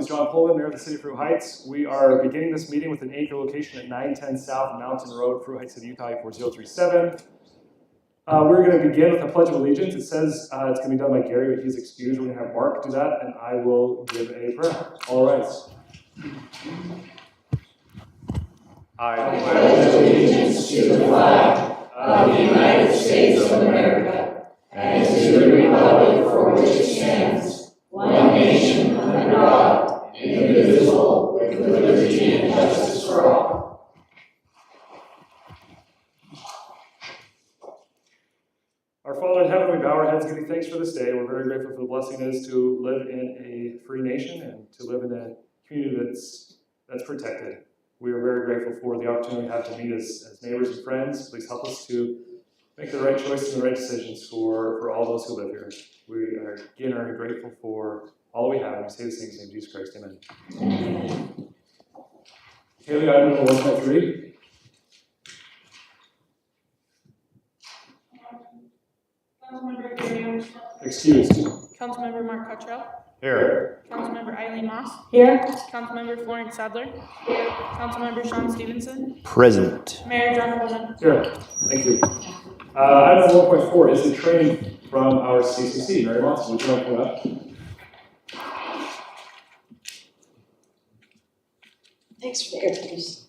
is John Pullman, Mayor of the City of Fruit Heights. We are beginning this meeting with an anchor location at 910 South Mountain Road, Fruit Heights, City, Utah 4037. We're going to begin with a Pledge of Allegiance. It says it's going to be done by Gary, but he's excused. We're going to have Mark do that, and I will give a prayer. All right. I pledge allegiance to the flag of the United States of America and to the republic for which it stands, one nation under God, indivisible, with liberty and justice for all. Our Father in heaven, we bow our heads giving thanks for this day. We're very grateful for the blessing it is to live in a free nation and to live in a community that's protected. We are very grateful for the opportunity we have to meet as neighbors and friends. Please help us to make the right choices and the right decisions for all those who live here. We are again are grateful for all we have. And we say these things in the name of Jesus Christ. Amen. Amen. Okay, we got item number 1.3. Councilmember Gary. Excused. Councilmember Mark Cottrell. Here. Councilmember Eileen Moss. Here. Councilmember Florence Sadler. Here. Councilmember Sean Stevenson. Present. Mayor John Pullman. Here. Thank you. Item 1.4 is the training from our CCC. Mary Monson, would you like to come up? Thanks for the introduction.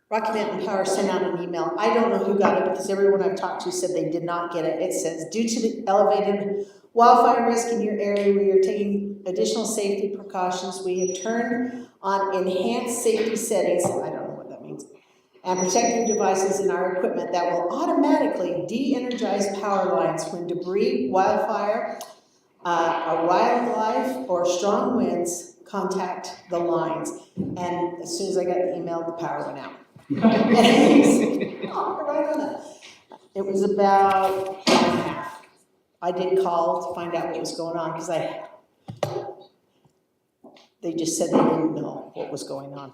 Rocky Mountain Power sent out an email. I don't know who got it because everyone I've talked to said they did not get it. It says, due to the elevated wildfire risk in your area, we are taking additional safety precautions. We have turned on enhanced safety settings, I don't know what that means, and protective devices in our equipment that will automatically de-energize power lines when debris, wildfire, or wildlife, or strong winds contact the lines. And as soon as I got the email, the power went out. It was about an hour and a half. I did call to find out what was going on because they just said they didn't know what was going on.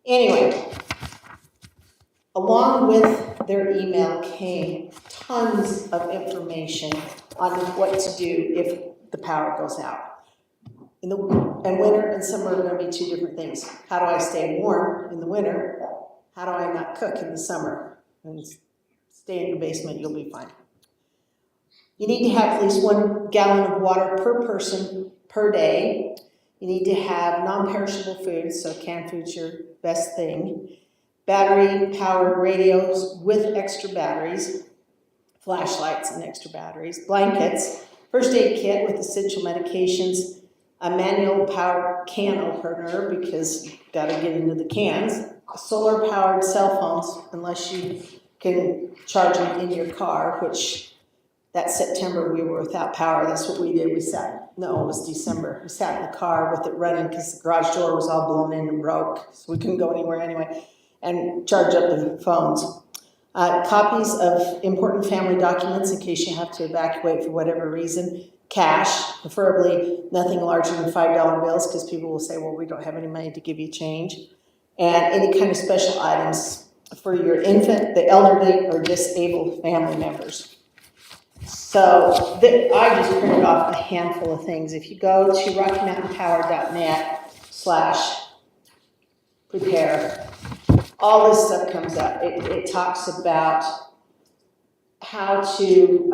Anyway, along with their email came tons of information on what to do if the power goes out. And winter and summer are going to be two different things. How do I stay warm in the winter? How do I not cook in the summer? And stay in your basement, you'll be fine. You need to have at least 1 gallon of water per person per day. You need to have non-perishable foods, so canned food's your best thing. Battery-powered radios with extra batteries, flashlights and extra batteries, blankets, first aid kit with essential medications, a manual powered can opener because you've got to get into the cans, solar powered cell phones unless you can charge them in your car, which that September we were without power. That's what we did. It was December. We sat in the car with it running because the garage door was all blown in and broke, so we couldn't go anywhere anyway, and charge up the phones. Copies of important family documents in case you have to evacuate for whatever reason. Cash, preferably nothing larger than $5 bills because people will say, well, we don't have any money to give you change. And any kind of special items for your infant, the elderly, or disabled family members. So I just printed off a handful of things. If you go to RockyMountainPower.net/prepare, all this stuff comes up. It talks about how to,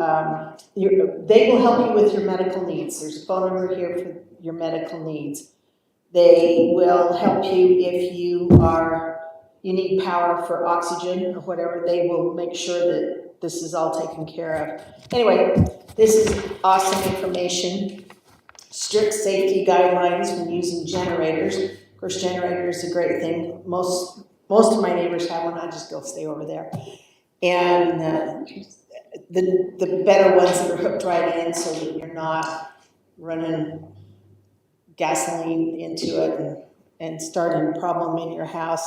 they will help you with your medical needs. There's a phone number here for your medical needs. They will help you if you need power for oxygen or whatever. They will make sure that this is all taken care of. Anyway, this is awesome information. Strict safety guidelines when using generators. Of course, generator is a great thing. Most of my neighbors have one. I just go stay over there. And the better ones that are hooked right in so that you're not running gasoline into it and starting a problem in your house.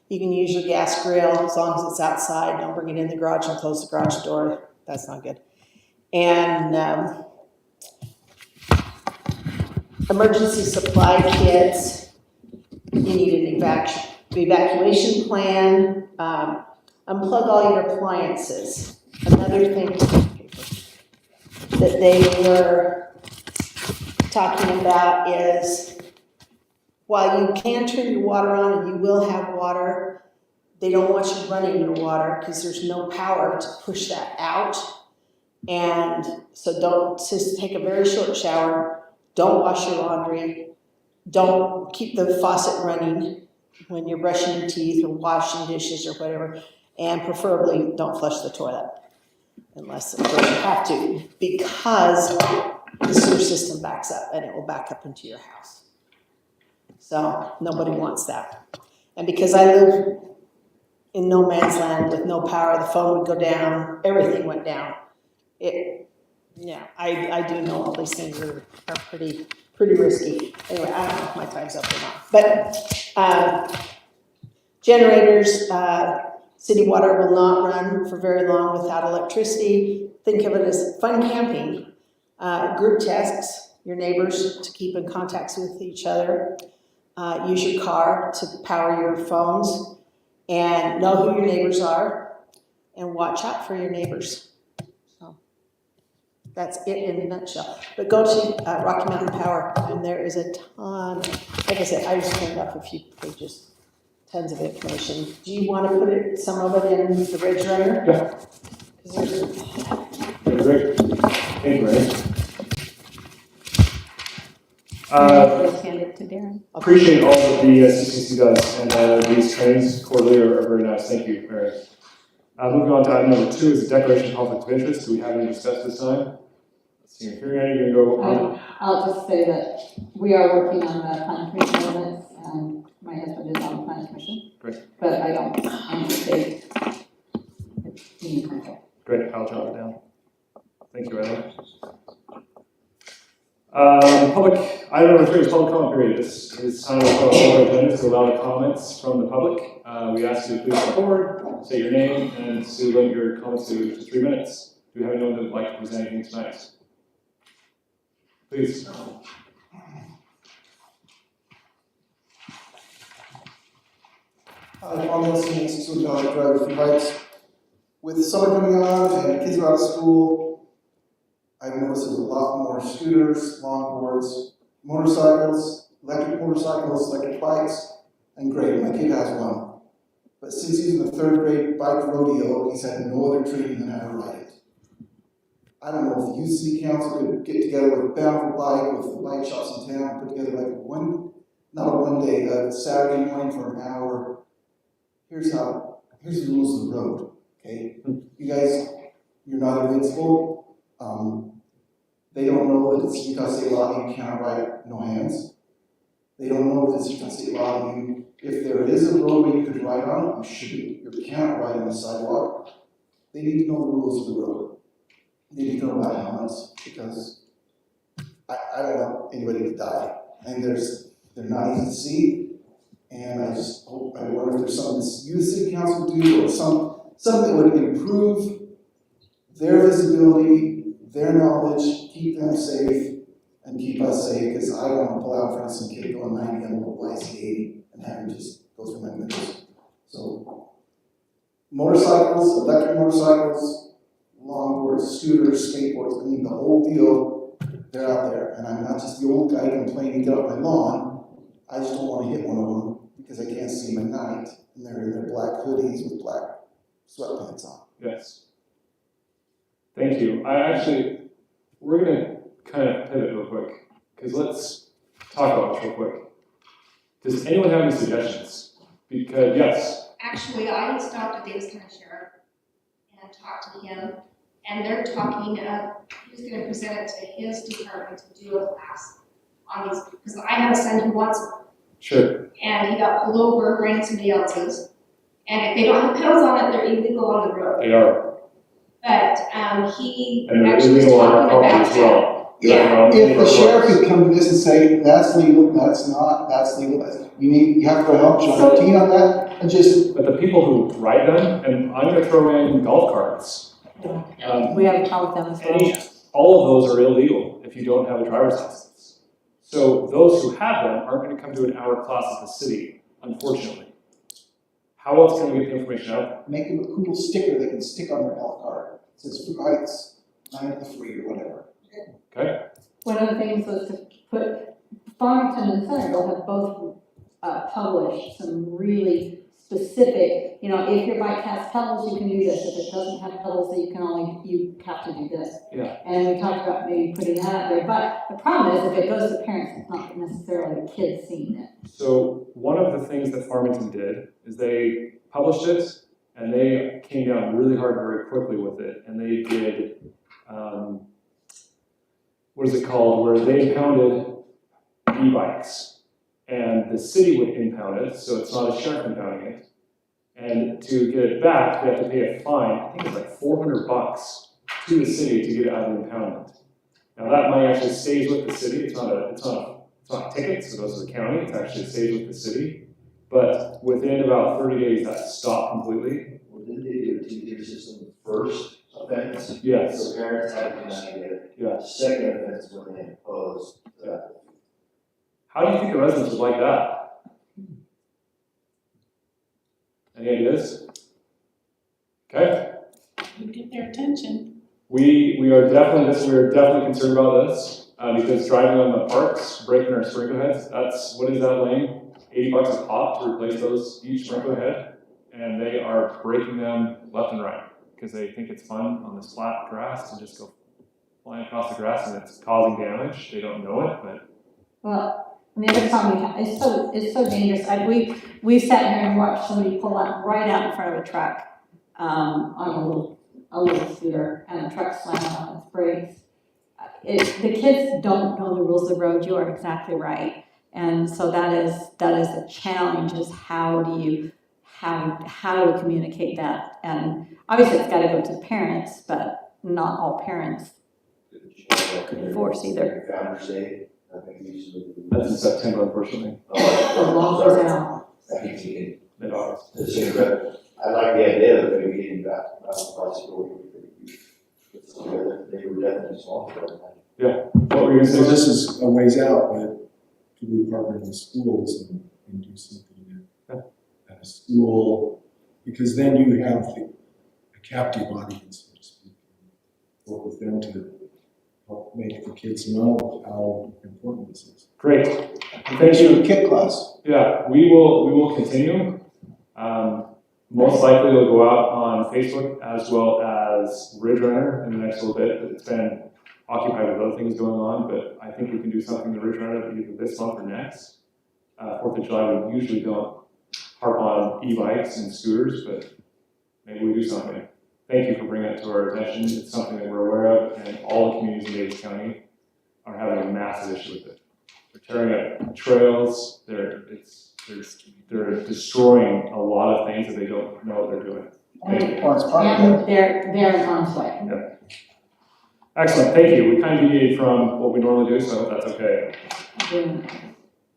You can use your gas grill as long as it's outside. Don't bring it in the garage and close the garage door. That's not good. And emergency supply kits. You need an evacuation plan. Unplug all your appliances. Another thing that they were talking about is, while you can turn your water on and you will have water, they don't want you running your water because there's no power to push that out. And so don't just take a very short shower, don't wash your laundry, don't keep the faucet running when you're brushing your teeth or washing dishes or whatever, and preferably don't flush the toilet unless of course you have to, because the sewer system backs up and it will back up into your house. So nobody wants that. And because I live in no man's land with no power, the phone would go down, everything went down. I do know all these things are pretty risky. Anyway, I don't know if my time's up or not. But generators, city water will not run for very long without electricity. Think of it as fun camping. Group texts your neighbors to keep in contact with each other. Use your car to power your phones, and know who your neighbors are and watch out for your neighbors. So that's it in a nutshell. But go to Rocky Mountain Power, and there is a ton. Like I said, I just turned up a few pages, tons of information. Do you want to put some of it in the Ridge Runner? Yeah. Great. Thank you, Ray. Hand it to Darren. Appreciate all that the CCC does, and these trainings quarterly are very nice. Thank you, Mary. Moving on to item number 2 is the declaration of conflict of interest. Do we have any discussed this time? Let's see, hearing any, you're going to go on. I'll just say that we are working on the planning commission ordinance, and my husband is on the planning commission. Great. But I don't anticipate any conflict. Great, I'll jot it down. Thank you, Ellen. Item number 3 is public comment period. This is time to call our agenda to allow comments from the public. We ask you to please come forward, say your name, and to limit your comments to 3 minutes. Do we have anyone that would like to present anything tonight? Please. Hi, I'm listening to Drive a few bikes. With summer coming on and kids are out of school, I've noticed there's a lot more scooters, longboards, motorcycles, electric bikes, and great, my kid has one. But since he's in the 3rd grade bike rodeo, he's had no other training than how to ride it. I don't know if the youth city council could get together with Bound for Bike, with the bike shops in town, and put together like a Saturday morning for an hour. Here's the rules of the road, okay? You guys, you're not invincible. They don't know that it's Utah State law you cannot ride no hands. They don't know that it's Utah State law if there is a roadway you could ride on, you cannot ride on the sidewalk. They need to know the rules of the road. They need to know about helmets, because I don't want anybody to die. And they're not easy to see. And I wonder if there's something this youth city council would do, or something that would improve their visibility, their knowledge, keep them safe, and keep us safe, because I don't want to pull out in front of some kid going 90 on a little YC 80 and have him just go through my windows. So, motorcycles, electric motorcycles, longboards, scooters, skateboards, I mean the whole deal, they're out there. And I'm not just the old guy complaining, get off my lawn. I just don't want to hit one of them because I can't see them at night, and they're in their black hoodies with black sweatpants on. Yes. Thank you. We're going to kind of pivot real quick, because let's talk about this real quick. Does anyone have any suggestions? Because, yes. Actually, I stopped at Davis County Sheriff and talked to him, and they're talking, he was gonna present it to his department to do a class on these, because I have a son who wants one. Sure. And he got pulled over riding somebody else's, and if they don't have pedals on it, they're illegal on the road. They are. But, he And they're actually was illegal on our talking property about as that. well. Yeah. If the sheriff could come to this and say, that's legal, that's not, that's legal, you have to help John T on that, and just. But the people who ride them, and I'm going to throw in golf carts. We have a problem with them as well. All of those are illegal if you don't have a driver's license. So those who have them aren't going to come to an hour class at the city, unfortunately. How else can we get the information out? Make them a cool sticker they can stick on their health card. It says free bikes, 9 at the free or whatever. Okay, One of the things was to put, Farmington and Centerville have both published some really specific, you know, if your bike has pedals, you can do this. If it doesn't have pedals, then you have to do this. Yeah. And we talked about maybe putting that out there, but the problem is if it goes to parents, it's not necessarily the kids seeing it. so one of the things that Farmington did is they published it, and they came down really hard very quickly with it, and they did, what is it called, where they impounded e-bikes, and the city would impound it, so it's not a sheriff impounding it. And to get it back, they have to pay a fine, I think it's like $400 to the city to get it out of the impoundment. Now that money actually stays with the city, it's not tickets, it goes to the county, it actually stays with the city. But within about 30 days, that stopped completely. Well, didn't they do a two-tier system first offense? Yes, So parents had to investigate it. yeah. Second offense is when they imposed that. How do you think the residents would like that? Any ideas? Okay. You get their attention. We are definitely concerned about this, because driving on the parks, breaking our sprinkler heads, what is that lane? $80 a pop to replace each sprinkler head, and they are breaking them left and right, because they think it's fun on this flat grass to just go flying across the grass, and it's causing damage. They don't know it, but. Well, and the other problem we have, it's so dangerous. We sat here and watched somebody pull up right out in front of a truck, on a little scooter, and the truck slammed on its brakes. The kids don't know the rules of the road. You are exactly right. And so that is a challenge, is how do we communicate that? And obviously it's gotta go to parents, but not all parents enforce either. Founders Day, I think we usually. That's in September, unfortunately. The law goes out. Mid-August. It's incredible. I like the idea of maybe getting back, possibility. They were definitely small for that. What were you gonna So say? this is a ways out, but could we partner with schools and do something at a school? Because then you have a captive audience, so to speak. Work with them to help make the kids know how important this is. Great. Thank you. Kit class. Yeah, we will continue. Most likely it'll go out on Facebook as well as Ridge Runner in the next little bit. It's been occupied with other things going on, but I think we can do something to Ridge Runner either this month or next. 4th of July, we usually don't harp on e-bikes and scooters, but maybe we do something. Thank you for bringing it to our attention. It's something that we're aware of, and all the communities in Davis County are having a massive issue with it. They're tearing up trails, they're destroying a lot of things that they don't know what they're doing. Well, it's part of it. And they're in harm's way. Excellent, thank you. We kind of deviated from what we normally do, so that's okay.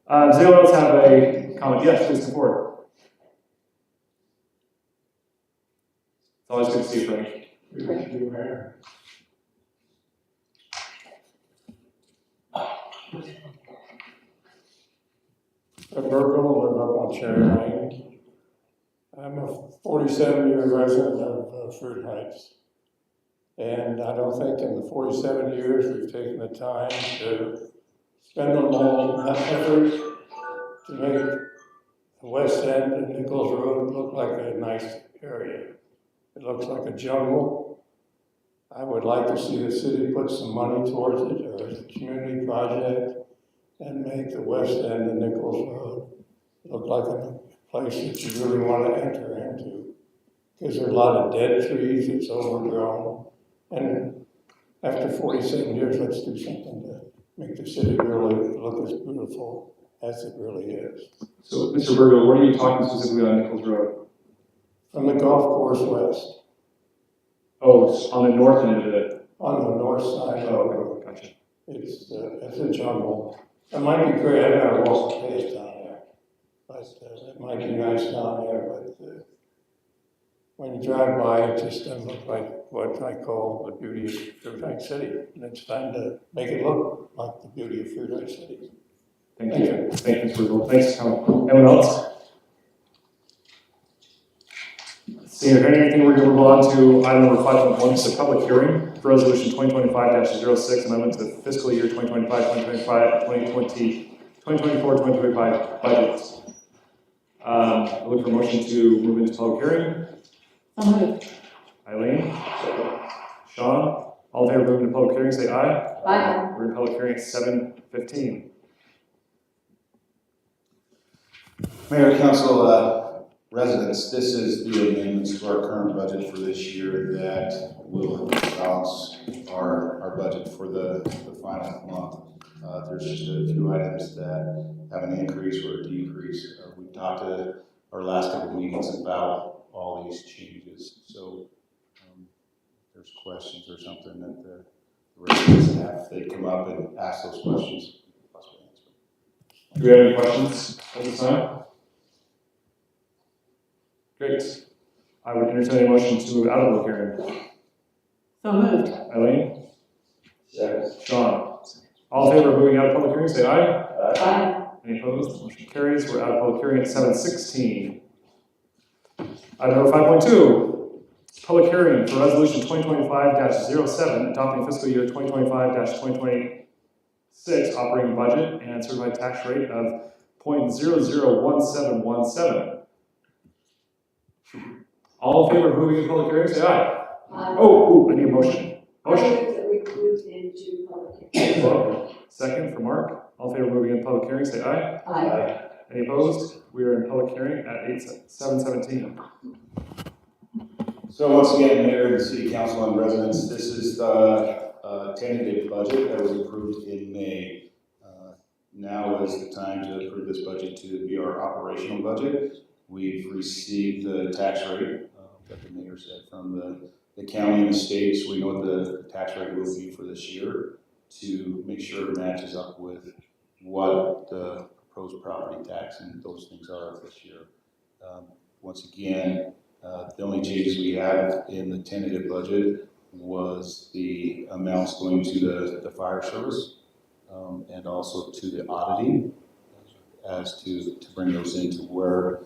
Does anyone else have a comment? Yes, please come forward. It's always good to see you, Frank. Burgle, live up on Cherry Lane. I'm a 47-year resident of Fruit Heights. And I don't think in the 47 years we've taken the time to spend a lot of effort to make the West End and Nichols Road look like a nice area. It looks like a jungle. I would like to see the city put some money towards it, or as a community project, and make the West End and Nichols Road look like a place that you really want to enter into. Because there are a lot of dead trees, it's overgrown. And after 47 years, let's do something to make the city really look as beautiful as it really is. So, Mr. Burgo, what are you talking specifically on Nichols Road? From the golf course west, Oh, it's on the north end of it. on the north side of the Oh, road, okay, gotcha. it's a jungle. It might be great, I've never walked a pace down there, but it might be nice down there, but when you drive by, it just doesn't look like what I call the beauty of Fruit Heights City. And it's time to make it look like the beauty of Fruit Heights City. Thank you. Thank you, Mr. Burgo. Thanks for coming. Anyone else? Seeing or hearing anything, we're going to move on to item number 5.1, it's a public hearing for resolution 2025-06, amendment to the fiscal year 2024-2025 budget. I look for a motion to move into public hearing. So moved. Eileen? Sean? All in favor of moving to public hearing, say aye. Aye. We're in public hearing at 7:15. Mayor, Council, residents, this is the amendments to our current budget for this year that will balance our budget for the final month. There's just a few items that have an increase or a decrease. We talked to our last couple of meetings about all these changes. So if there's questions or something that the residents have, they come up and ask those questions. Possibly answer. Do we have any questions at this time? Great. I would entertain a motion to move out of public hearing. So moved. Eileen? Second. Sean? All in favor of moving out of public hearing, say aye. Aye. Any opposed? Motion carries. We're out of public hearing at 7:16. Item number 5.2, public hearing for resolution 2025-07, adopting fiscal year 2025-2026 operating budget and certified tax rate of 0.001717. All in favor of moving to public hearing, say aye. Oh, I need a motion. Motion. Second for Mark. All in favor of moving into public hearing, say aye. Aye. Any opposed? We are in public hearing at 7:17. So once again, Mayor and City Council and residents, this is the tentative budget that was approved in May. Now is the time to approve this budget to be our operational budget. We've received the tax rate that the mayor said from the county and the state, so we know what the tax rate will be for this year to make sure it matches up with what the proposed property tax and those things are this year. Once again, the only changes we had in the tentative budget was the amounts going to the fire service and also to the auditing as to bring those into where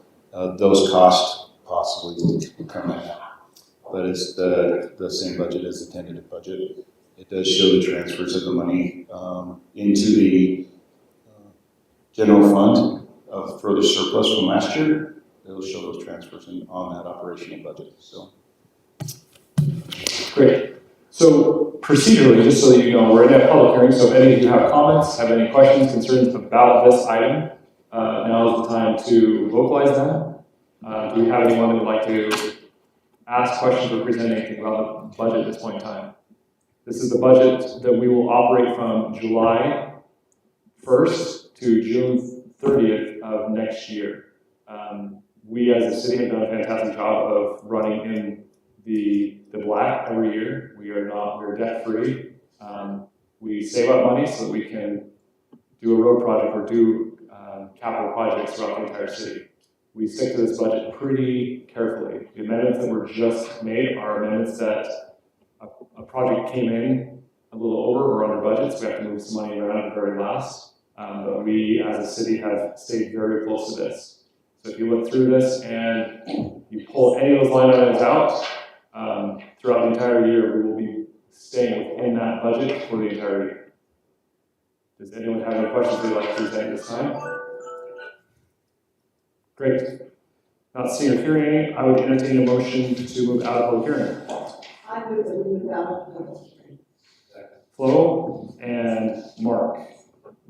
those costs possibly will come in. But it's the same budget as the tentative budget. It does show the transfers of the money into the general fund for the surplus from last year. It'll show those transfers on that operational budget. So, Great. So procedurally, just so that you know, we're in a public hearing, so if any of you have comments, have any questions, concerns about this item, now is the time to vocalize them. Do we have anyone that would like to ask questions or present anything about the budget at this point in time? This is the budget that we will operate from July 1st to June 30th of next year. We as a city have done a fantastic job of running in the black every year. We're debt free. We save up money so that we can do a road project or do capital projects throughout the entire city. We stick to this budget pretty carefully. The amendments that were just made are amendments that a project came in a little over or under budget, so we have to move some money around at the very last. But we as a city have stayed very close to this. So if you look through this and you pull any of those line items out, throughout the entire year, we will be staying within that budget for the entire year. Does anyone have any questions they'd like to present this time? Great. Not seeing or hearing any, I would entertain a motion to move out of public hearing. I move that we move out of public hearing. Flo and Mark.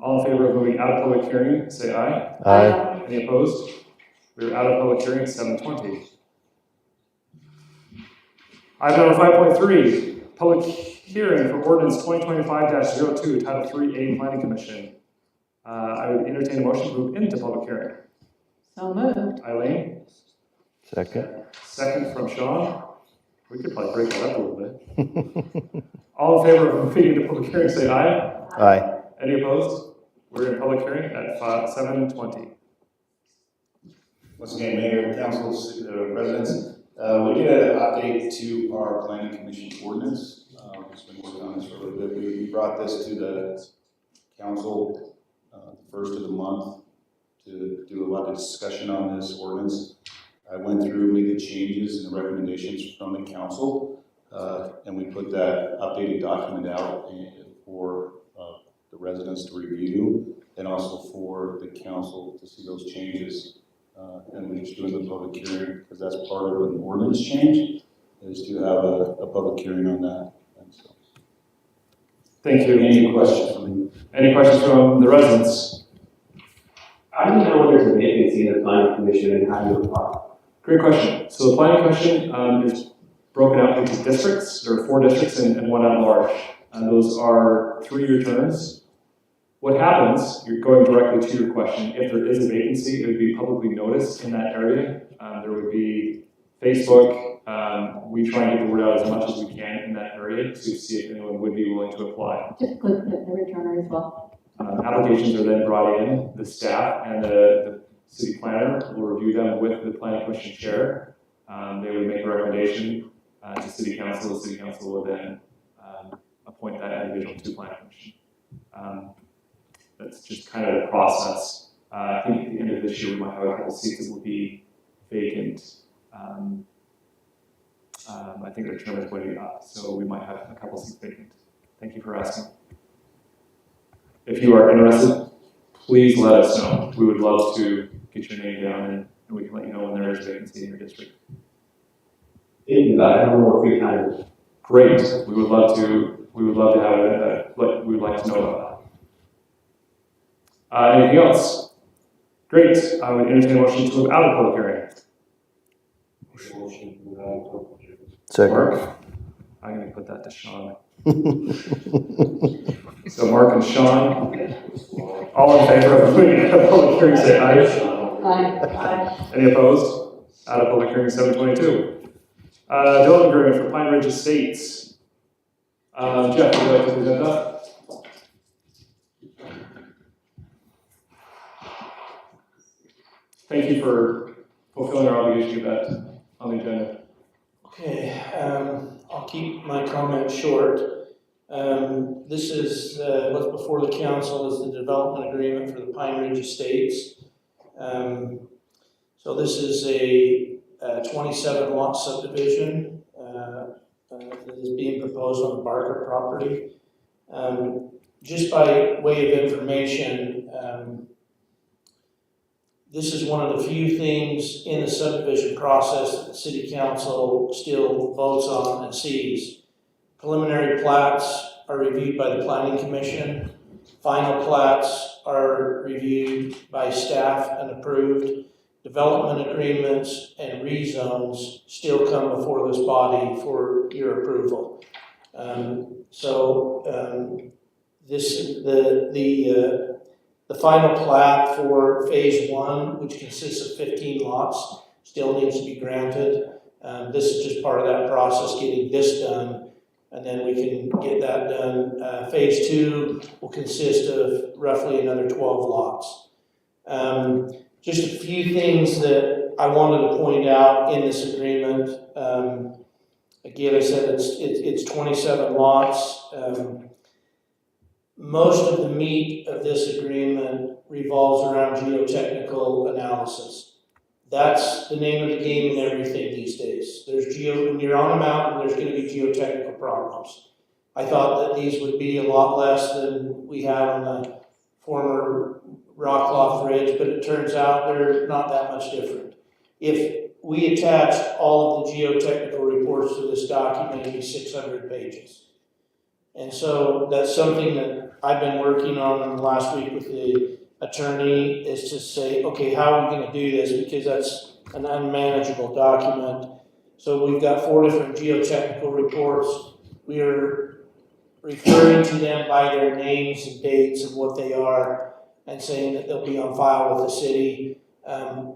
All in favor of moving out of public hearing, say aye. Aye. Any opposed? We're out of public hearing at 7:20. Item number 5.3, public hearing for ordinance 2025-02, Title 3A Planning Commission. I would entertain a motion to move into public hearing. So moved. Eileen, Second. second from Sean. We could probably break that up a little bit. All in favor of moving into public hearing, say aye. Aye. Any opposed? We're in public hearing at 7:20. once again, Mayor, Council, residents, we did an update to our Planning Commission ordinance. We've been working on this for a little bit. We brought this to the council the first of the month to do a lot of discussion on this ordinance. I went through, made the changes and the recommendations from the council, and we put that updated document out for the residents to review, and also for the council to see those changes. And we're just doing the public hearing, because that's part of an ordinance change, is to have a public hearing on that. And so, Thank you. any questions from me? Any questions from the residents? How do you know when there's a vacancy in the planning commission and how do you apply? Great question. So the planning commission is broken out into districts. There are 4 districts and 1 at large. Those are 3-year terms. What happens, you're going directly to your question, if there is a vacancy, it would be publicly noticed in that area. There would be Facebook. We try and get the word out as much as we can in that area to see if anyone would be willing to apply. Typically, the returner as well. Applications are then brought in, the staff and the city planner will review them with the planning commission chair. They would make a recommendation to city council. The city council will then appoint that individual to planning commission. That's just kind of the process. I think at the end of this year, we might have a couple seats that will be vacant. I think their term is going to be up, so we might have a couple seats vacant. Thank you for asking. If you are interested, please let us know. We would love to get your name down and we can let you know when there is a vacancy in your district. Thinking about it, I don't know what free time is. Great. We would love to have it. We would like to know about that. Anything else? Great. I would entertain a motion to move out of public hearing. Mark? I'm going to put that to Sean. So Mark and Sean, all in favor of moving out of public hearing, say aye. Aye. Any opposed? Out of public hearing 722. Development agreement for Pine Ridge Estates. Jeff, would you like to present that? Thank you for fulfilling our obligation to that on the agenda. Okay, I'll keep my comments short. This is, what's before the council is the development agreement for the Pine Ridge Estates. So this is a 27 lot subdivision that is being proposed on the Barker property. Just by way of information, this is one of the few things in the subdivision process that the city council still votes on and sees. Preliminary plats are reviewed by the planning commission. Final plats are reviewed by staff and approved. Development agreements and rezones still come before this body for your approval. The final plat for phase 1, which consists of 15 lots, still needs to be granted. This is just part of that process, getting this done, and then we can get that done. Phase 2 will consist of roughly another 12 lots. Just a few things that I wanted to point out in this agreement. Again, I said it's 27 lots. Most of the meat of this agreement revolves around geotechnical analysis. That's the name of the game in everything these days. When you're on a mountain, there's going to be geotechnical problems. I thought that these would be a lot less than we had on the former Rockclough Ridge, but it turns out they're not that much different. If we attached all of the geotechnical reports to this document, it'd be 600 pages. And so that's something that I've been working on in the last week with the attorney, is to say, okay, how are we going to do this? Because that's an unmanageable document. So we've got 4 different geotechnical reports. We are referring to them by their names and dates and what they are, and saying that they'll be on file with the city.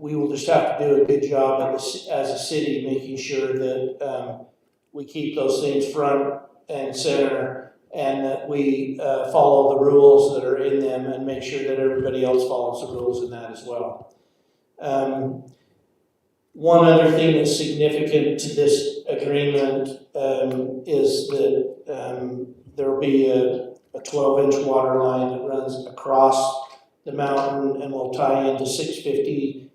We will just have to do a good job as a city, making sure that we keep those things front and center, and that we follow the rules that are in them and make sure that everybody else follows the rules in that as well. One other thing that's significant to this agreement is that there will be a 12-inch water line that runs across the mountain and will tie into 650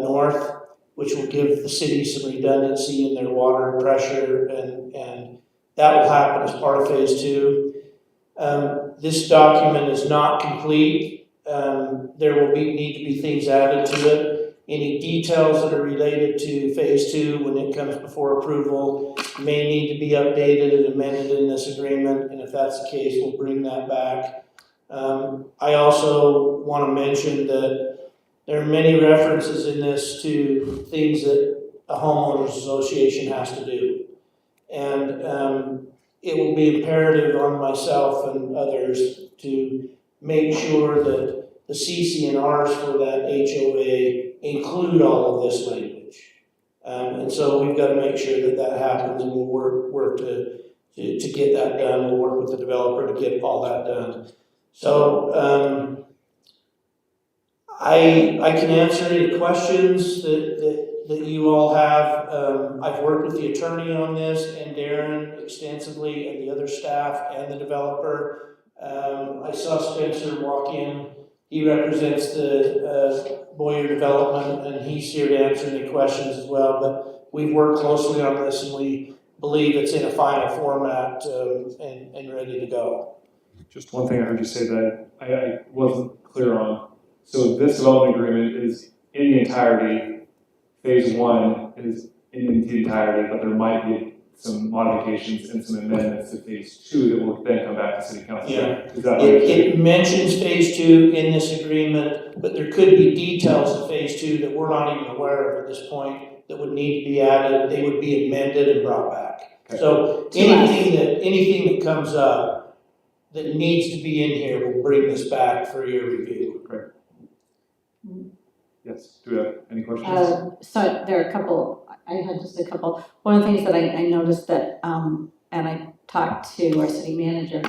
north. which will give the city some redundancy in their water pressure, and that will happen as part of phase 2. This document is not complete. There will need to be things added to it. Any details that are related to phase 2 when it comes before approval may need to be updated and amended in this agreement, and if that's the case, we'll bring that back. I also want to mention that there are many references in this to things that a homeowners association has to do. And it will be imperative on myself and others to make sure that the CC&Rs for that HOA include all of this language. And so we've got to make sure that that happens, and we'll work to get that done. We'll work with the developer to get all that done. So I can answer any questions that you all have. I've worked with the attorney on this and Darren extensively, and the other staff and the developer. I saw Spencer walk in. He represents the Boyer Development, and he's here to answer any questions as well. But we've worked closely on this, and we believe it's in a final format and ready to go. Just one thing I heard you say that I wasn't clear on. So this development agreement is in the entirety. Phase 1 is in the entirety, but there might be some modifications and some amendments to phase 2 that will then come back to city council. Yeah. Is that It mentions phase 2 in this agreement, but there could be details of phase 2 that we're not even aware of at this point that would need to be added. They would be amended and brought back. Okay. So anything that comes up that needs to be in here, we'll bring this back for your review. Great. Yes, do we have any questions? So there are a couple, I had just a couple. One of the things that I noticed that, and I talked to our city manager,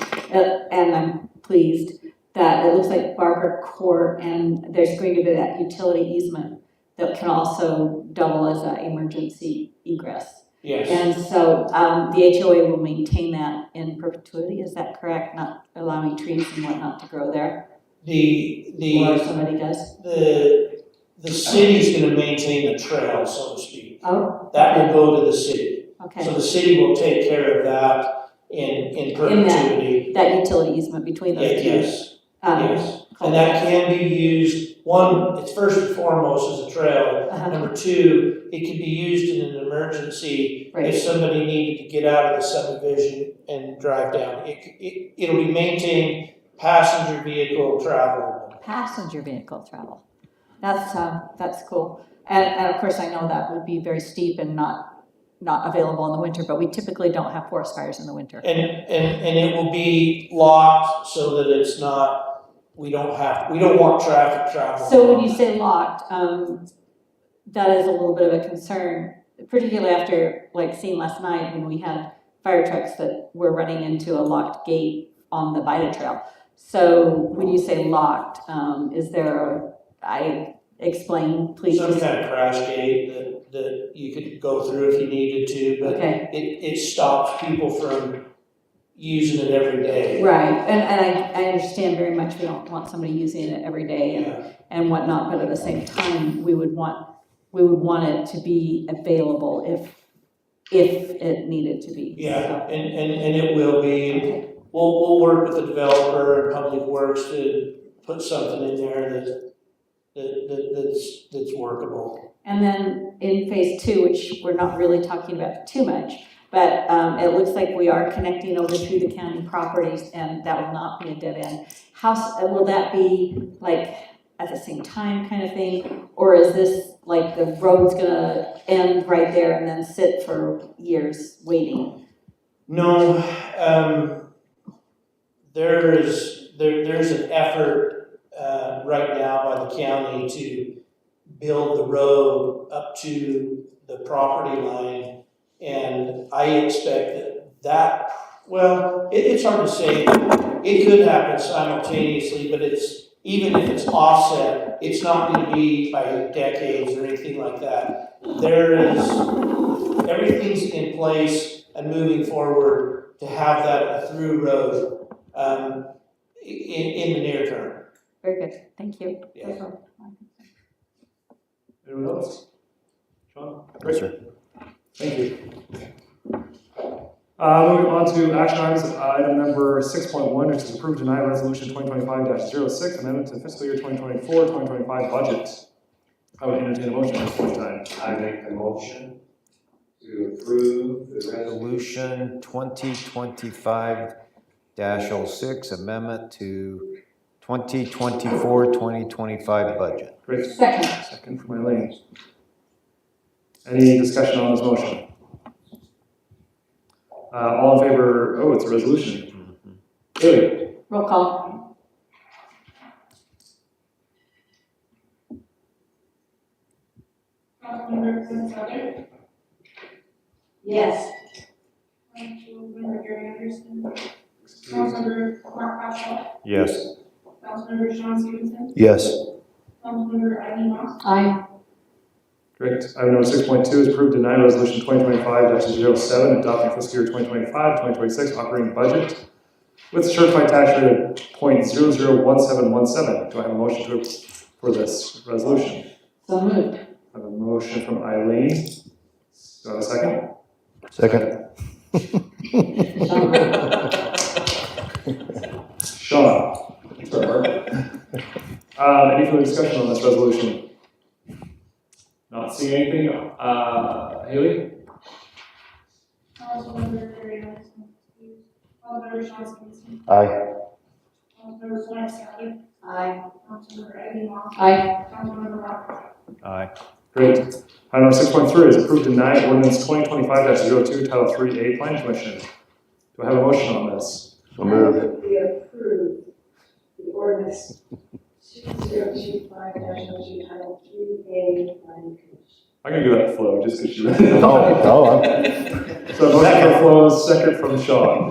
and I'm pleased that it looks like Barker Court, and there's going to be that utility easement that can also double as an emergency egress. Yes. And so the HOA will maintain that in perpetuity, is that correct? Not allowing trees and whatnot to grow there? Or somebody does? The city's gonna maintain the trail, so to speak. Oh, That will go to the city. okay. So the city will take care of that in perpetuity. That utility easement between those two? Yes, yes. And that can be used, one, it's first and foremost as a trail. Uh-huh. Number two, it can be used in an emergency Right. if somebody needed to get out of the subdivision and drive down. It'll be maintained passenger vehicle travel. Passenger vehicle travel. That's cool. And of course, I know that would be very steep and not available in the winter, but we typically don't have forest fires in the winter. And it will be locked so that it's not, we don't want traffic travel. So when you say locked, that is a little bit of a concern, particularly after, like, seeing last night when we had fire trucks that were running into a locked gate on the Vita Trail. So when you say locked, is there explain, please? Some kind of crash gate that you could go through if you needed to, but Okay. it stops people from using it every day. Right, and I understand very much we don't want somebody using it every day and whatnot, but at the same time, we would want it to be available if it needed to be. Yeah, and it will be. We'll work with the developer and Public Works to put something in there that's workable. And then in phase 2, which we're not really talking about too much, but it looks like we are connecting over through the county properties, and that will not be a dead end. Will that be like at the same time kind of thing? Or is this like the road's gonna end right there and then sit for years waiting? No, there's an effort right now by the county to build the road up to the property line, and I expect that well, it's hard to say. It could happen simultaneously, but even if it's offset, it's not going to be by decades or anything like that. Everything's in place and moving forward to have that a through road in the near term. Very good, thank you. Yeah. Anyone else? Sean? Yes, Great. sir. Thank you. Moving on to action items, item number 6.1, which is approved tonight, resolution 2025-06, amendment to fiscal year 2024-2025 budget. I would entertain a motion at this point in time. I make the motion to approve the resolution 2025-06, amendment to 2024-2025 budget. Great. Second. Second from Eileen. Any discussion on this motion? All in favor, oh, it's a resolution. Haley? Roll call. Councilmember Florence Sadler, Yes. Councilmember Gary Anderson, Councilmember Mark Castle, Yes. Councilmember Sean Stevenson, Yes. Councilmember Eileen Moss, Aye. Great. Item number 6.2 is approved to deny resolution 2025-07, adopting fiscal year 2025-2026 operating budget with certified tax rate of 0.001717. Do I have a motion for this resolution? So moved. I have a motion from Eileen. Do I have a second? Second. Sean? Sorry, Mark. Any further discussion on this resolution? Not seeing anything. Haley? Councilmember Gary Anderson, Councilmember Sean Stevenson, Aye. Councilmember Florence Sadler, Aye. Councilmember Eileen Moss, Aye. Councilmember Mark Castle. Aye. Great. Item number 6.3 is approved to deny ordinance 2025-02, Title 3A, Planning Commission. Do I have a motion on this? So moved. We approve the ordinance 2025-02, Title 3A, Planning Commission. I'm gonna give that to Flo, just because she read Oh, oh, So motion from Flo, second from Sean.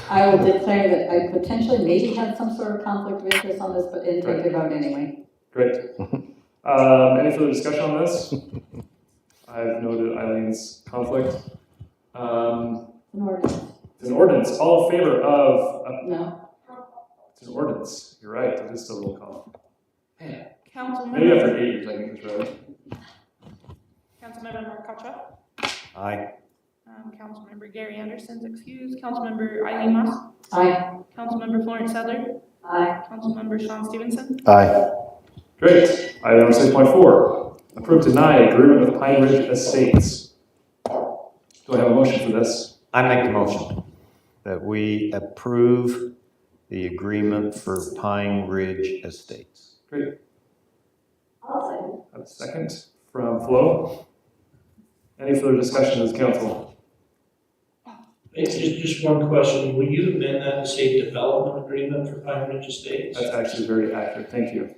I will declare that I potentially maybe had some sort of conflict of interest on this, but intend to vote anyway. Great. Any further discussion on this? I've noted Eileen's conflict. An ordinance. It's an ordinance. All in favor of, No. it's an ordinance. You're right, it is still a roll call. Maybe Councilmember, after 8 years I can get this right. Councilmember Mark Castle, Aye. Councilmember Gary Anderson's excused, Councilmember Eileen Moss, Aye. Councilmember Florence Sadler, Aye. Councilmember Sean Stevenson, Aye. Great. Item number 6.4, approve deny agreement with Pine Ridge Estates. Do I have a motion for this? I make the motion that we approve the agreement for Pine Ridge Estates. Great. I'll second. I have a second from Flo. Any further discussion as council? It's just one question, will you amend that to say development agreement for Pine Ridge Estates? That's actually very accurate. Thank you.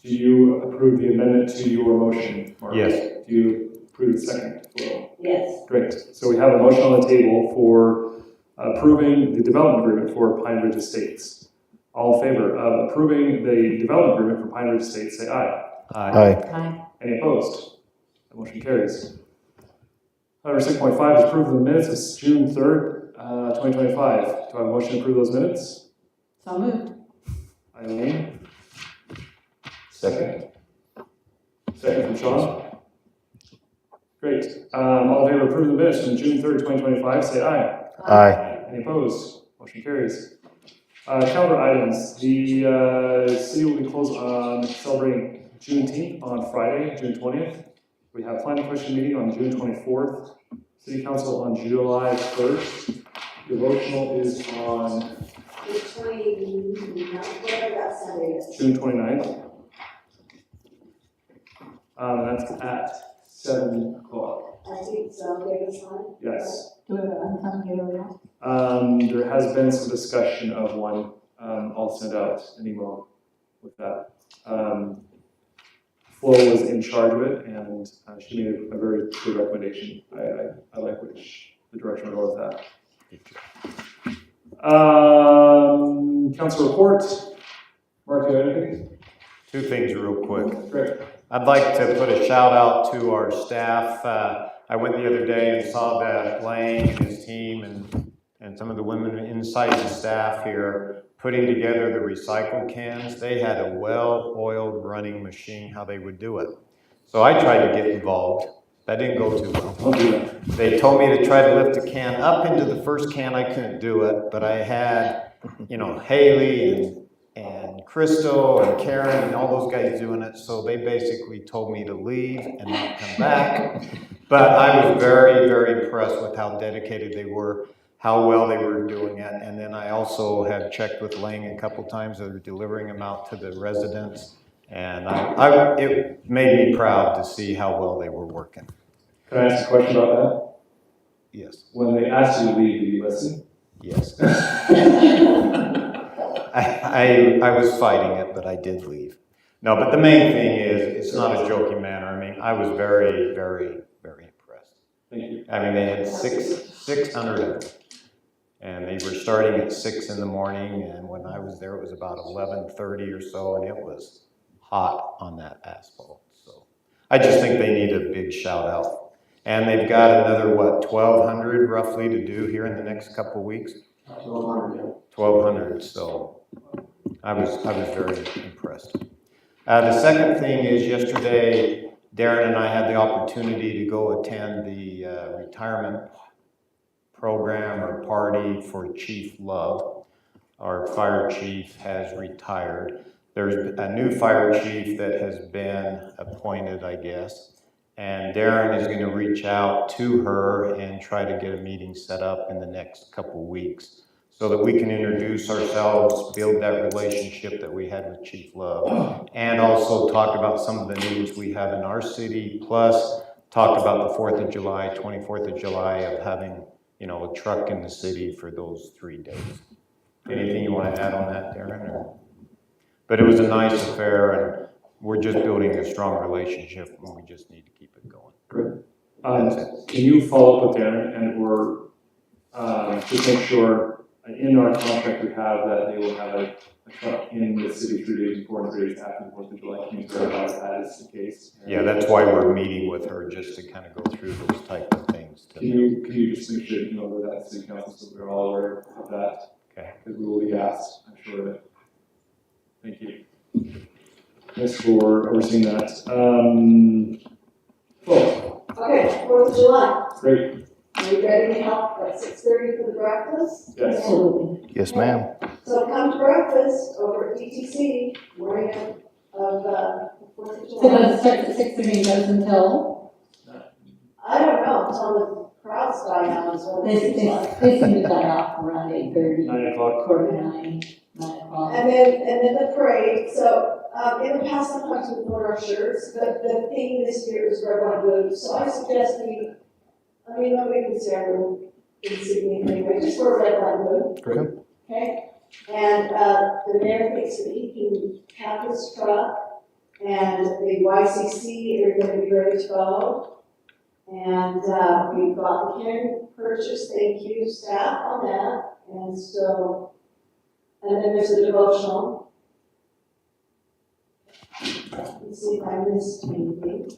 Do you approve the amendment to your motion, Mark? Yes. Do you approve the second, Flo? Yes. Great. So we have a motion on the table for approving the development agreement for Pine Ridge Estates. All in favor of approving the development agreement for Pine Ridge Estates, say aye. Aye. Aye. Any opposed? The motion carries. Item 6.5 is approve the minutes of June 3rd, 2025. Do I have a motion to approve those minutes? So moved. Eileen? Second. Second from Sean. Great. All in favor of approving the minutes from June 3rd, 2025, say aye. Aye. Any opposed? Motion carries. Calendar items. The city will be closed on celebrating Juneteenth on Friday, June 20th. We have planning commission meeting on June 24th. City council on July 1st. Devotional is on Whatever that Sunday is. June 29th. That's at 7 o'clock. I think so, David's fine. Yes. Do we have an uncommon area? There has been some discussion of one. I'll send out an email with that. Flo was in charge of it, and she made a very good recommendation. I like the direction we're going with that. Council report. Mark, do you have anything? Two things real quick. Great. I'd like to put a shout out to our staff. I went the other day and saw that Lang and his team and some of the women inside the staff here putting together the recycle cans, they had a well-oiled running machine, how they would do it. So I tried to get involved. That didn't go too well. They told me to try to lift the can up into the first can. I couldn't do it, but I had, you know, Haley and Crystal and Karen and all those guys doing it. So they basically told me to leave and not come back. But I was very, very impressed with how dedicated they were, how well they were doing it. And then I also have checked with Lang a couple times. They're delivering them out to the residents. And it made me proud to see how well they were working. Can I ask a question about that? Yes. When they asked you to leave, did you listen? Yes. I was fighting it, but I did leave. No, but the main thing is, it's not a joking manner. I mean, I was very, very, very impressed. Thank you. I mean, they had 600 of them. And they were starting at 6 in the morning, and when I was there, it was about 11:30 or so, and it was hot on that asphalt. So I just think they need a big shout out. And they've got another, what, 1,200 roughly to do here in the next couple of weeks? 1,200, so I was very impressed. The second thing is yesterday, Darren and I had the opportunity to go attend the retirement program or party for Chief Love. Our fire chief has retired. There's a new fire chief that has been appointed, I guess. And Darren is going to reach out to her and try to get a meeting set up in the next couple weeks so that we can introduce ourselves, build that relationship that we had with Chief Love, and also talk about some of the needs we have in our city, plus talk about the 4th of July, 24th of July, of having, you know, a truck in the city for those 3 days. Anything you want to add on that, Darren? Or? But it was a nice affair, and we're just building a strong relationship, and we just need to keep it going. Great. Can you follow up with Darren and just make sure in our contract we have that they will have a truck in the city 3 days before and 3 days after the 4th of July? Can you verify that that is the case? Yeah, that's why we're meeting with her, just to kind of go through those type of things. Can you just make sure you know that city council so we're all aware of that? Okay. Because we will be asked, I'm sure of it. Thank you. Thanks for overseeing that. Cool. Okay, 4th of July. Great. Are you ready to help at 6:30 for the breakfast? Yes. Absolutely. Yes, ma'am. So come to breakfast over at DTC, morning of 4th of So July. does it start at 6:30 and goes until? I don't know, until the crowds die out is what it seems like. They seem to die off around 8:30. 9 o'clock. 9 o'clock. And then the parade, so, in the past, sometimes we wore our shirts, but the theme this year is red, white, blue, so I suggest nobody can see our little insignia anyway, just wear red, white, blue. Great. Okay? And, the mayor thinks that he can have his truck, and the YCC are gonna be ready to go. And, we've got the can purchase, thank you, staff on that, and so, and then there's a devotional. Let's see if I missed anything.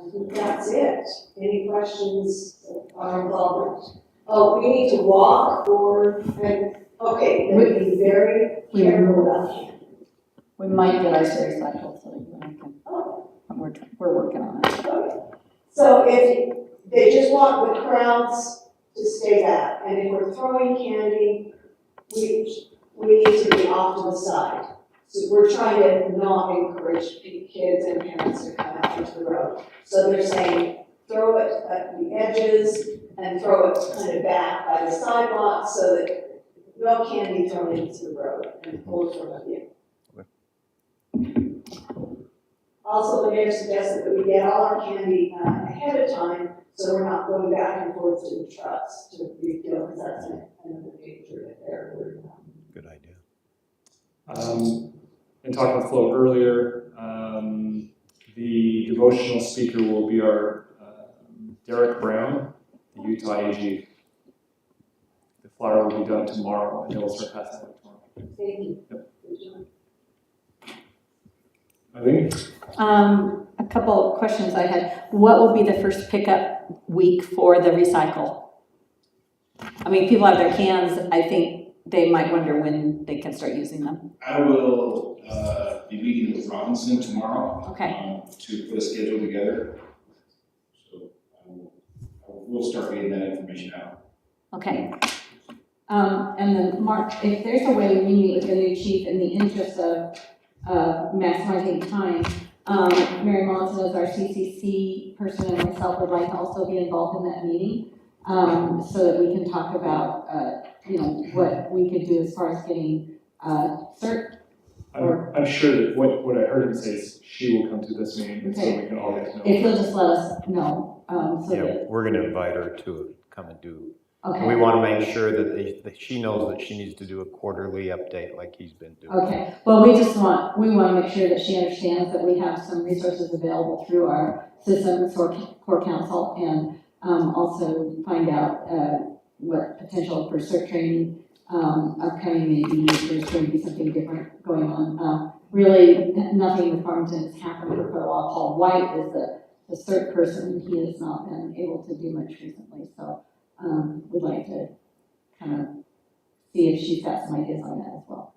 I think that's it. Any questions are involved? Oh, we need to walk and then be very careful about it. We might get ours recycled, so you can, Oh, we're working on it. okay. So if they just want the crowds to stay back, and if we're throwing candy, we need to be off to the side. So we're trying to not encourage kids and parents to come out into the road. So they're saying, throw it at the edges and throw it kind of back by the sidewalk so that no candy thrown into the road and pulled from a vehicle. Also, the mayor suggested that we get all our candy ahead of time, so we're not going back and forth to the trucks to refill, because that's another danger that they're worried about. Good idea. And talking with Flo earlier, the devotional speaker will be our Derek Brown, the Utah AG. The flyer will be done tomorrow, and he'll start passing out tomorrow. Thank you. Yep. I think. A couple of questions I had. What will be the first pickup week for the recycle? I mean, people have their cans, I think they might wonder when they can start using them. I will, be meeting with Robinson tomorrow. Okay. To put a schedule together. So we'll start getting that information out. Okay. And then Mark, if there's a way we meet with the new chief in the interest of maximizing time, Mary Monson as our CCC person and myself would like to also be involved in that meeting, so that we can talk about, what we could do as far as getting cert. I'm sure that what I heard him say is she will come to this meeting, so we can all get to know. If you'll just let us know, so Yeah, that, we're gonna invite her to come and do. okay. We wanna make sure that she knows that she needs to do a quarterly update like he's been doing. Okay, well, we want to make sure that she understands that we have some resources available through our system, core council, and also find out what potential for cert training upcoming maybe, if there's going to be something different going on. Really, nothing with Farmington has happened for quite a while. Paul White is the cert person. He has not been able to do much recently, so we'd like to kind of see if she's got some ideas on that as well.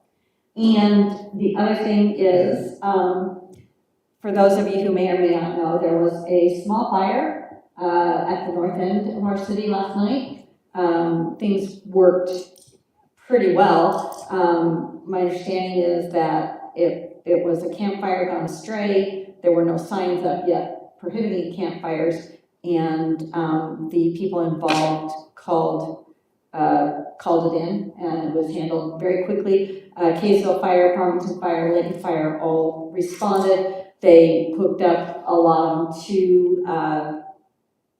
And the other thing is, for those of you who may or may not know, there was a small fire at the north end of our city last night. Things worked pretty well. My understanding is that it was a campfire gone astray. There were no signs up yet prohibiting campfires, and the people involved called it in, and it was handled very quickly. Kaysville Fire, Farmington Fire, Lincoln Fire all responded. They hooked up a lot of them to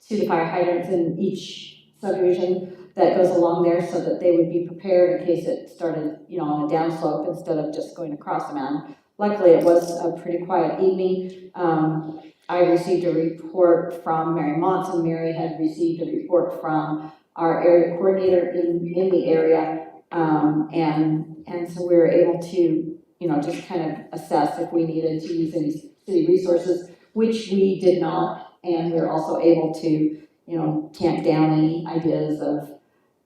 the fire hydrants in each subdivision that goes along there, so that they would be prepared in case it started, on a downslope instead of just going across the mountain. Luckily, it was a pretty quiet evening. I received a report from Mary Monson. Mary had received a report from our area coordinator in the area, and so we were able to, just kind of assess if we needed to use any city resources, which we did not, and we were also able to, tamp down any ideas of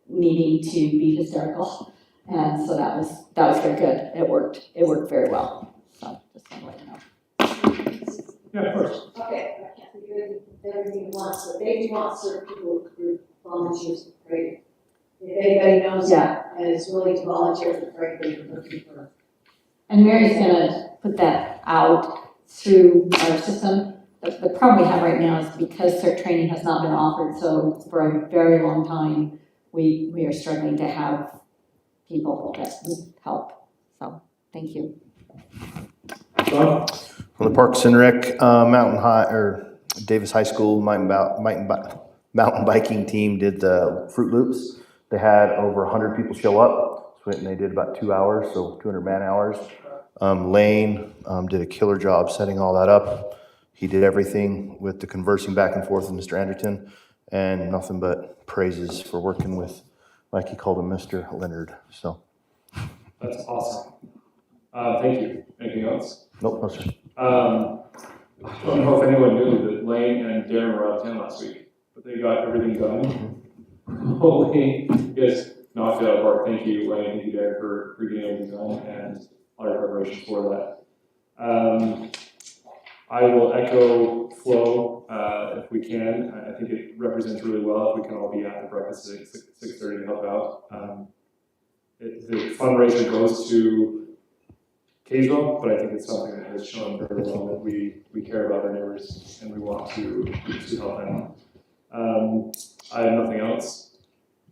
needing to be hysterical, and so that was very good. It worked very well. So just want to let you know. Yeah, of course. Okay, I can't think of everything at once, but they do want certain people who volunteers for parade. If anybody knows that and is willing to volunteer for parade, they're looking for. And Mary's gonna put that out through our system. The problem we have right now is because cert training has not been offered, so for a very long time, we are struggling to have people that need help. So, thank you. John? Well, the Parks and Rec Davis High School mountain biking team did the Fruit Loops. They had over 100 people show up, and they did about 2 hours, so 200 man hours. Lane did a killer job setting all that up. He did everything with the conversing back and forth with Mr. Anderton, and nothing but praises for working with, like he called him, Mr. Leonard. So That's awesome. Thank you. Anything else? nope, no sir. I don't know if anyone knew that Lane and Darren were out of town last week, but they got everything done. Holy, you guys knocked it out of the park. Thank you, Lane. Thank you, Darren, for getting everything done and all your preparation for that. I will echo Flo if we can. I think it represents really well if we can all be at the breakfast at 6:30 to help out. The fundraiser goes to Kaysville, but I think it's something that has shown very well that we care about our neighbors and we want to help them. I have nothing else.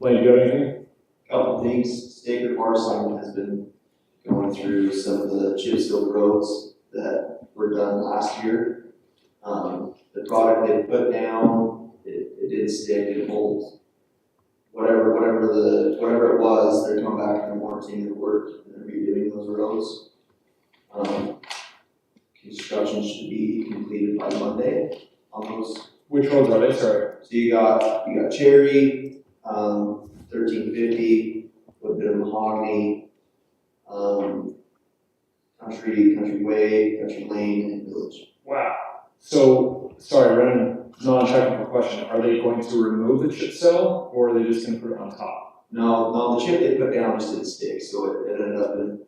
Blaine, do you have anything? Couple things. Staker Parson has been going through some of the chip seal roads that were done last year. The product they put down, it didn't stick, it holds. Whatever it was, they're coming back and warranting the work and they're redoing those roads. Construction should be completed by Monday on those. Which roads are they? Sorry. So you got Cherry, 1350, a little bit of Mahogany, Country Way, Country Lane, and Village. Wow. So, sorry, random non-technical question. Are they going to remove the chip seal or are they just going to put it on top? No, the chip they put down just didn't stick, so it ended up in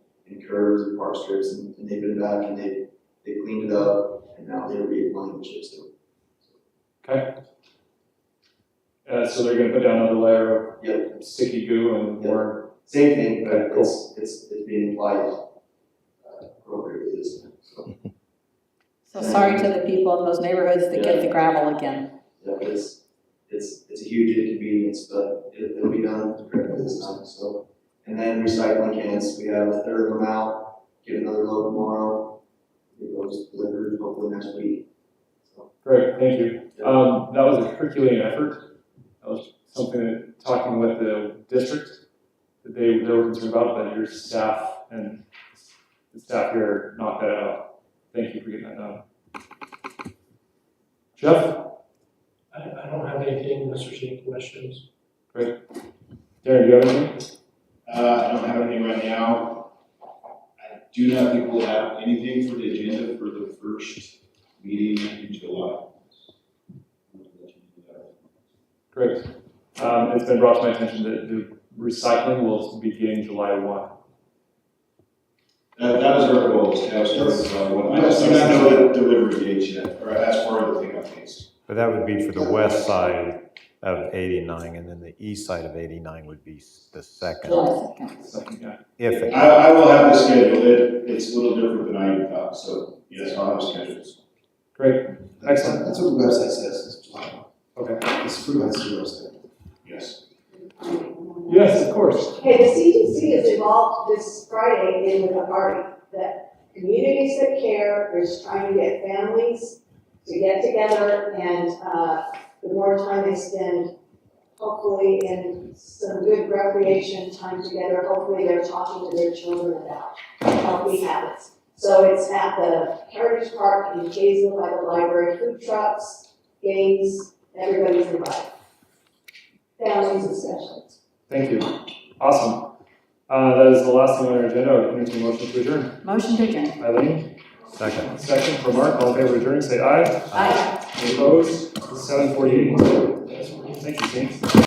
curves and park strips, and they've been back and they cleaned it up, and now they're reapplying the chips to it. Okay. So they're gonna put down another layer Yep. of sticky goo and more. Same thing, but Okay, it's being applied appropriately this time, so. So sorry to the people in those neighborhoods that get the gravel again. Yeah, it's a huge inconvenience, but it'll be done correctly this time, so. And then recycling cans, we have a third of them out, get another load tomorrow. Get those delivered hopefully next week. So, Great, thank you. That was a Herculean effort. That was something that, talking with the district, that they were concerned about, but your staff and the staff here knocked that out. Thank you for getting that done. Jeff? I don't have anything unless there's any questions. Great. Darren, do you have anything? I don't have anything right now. I do not think we'll have anything for the agenda for the first meeting in July. Great. It's been brought to my attention that the recycling will begin July 1. That is our goal, is to have started July 1. I just do not know the delivery dates yet, or as far as the pickup dates. But that would be for the west side of 89, and then the east side of 89 would be the second. July 2nd. Second, yeah. If it, I will have the schedule. It's a little different than I thought, so yes, I'll have schedules. Great. Excellent. That's what the website says, it's July. Okay. It's Fruit Heights website. Yes. Yes, of course. Okay, the CDC is involved this Friday in with a party that Communities That Care is trying to get families to get together, and the more time they spend, hopefully in some good recreation time together, hopefully they're talking to their children about healthy habits. So it's at the Heritage Park in Kaysville by the library, food trucks, games, everybody's invited. Families especially. Thank you. Awesome. That is the last thing on our agenda. I would entertain a motion to adjourn. Motion to adjourn. Eileen? second. Second for Mark. All in favor of adjourning, say aye. Aye. Any opposed? 7:48. Thank you, team.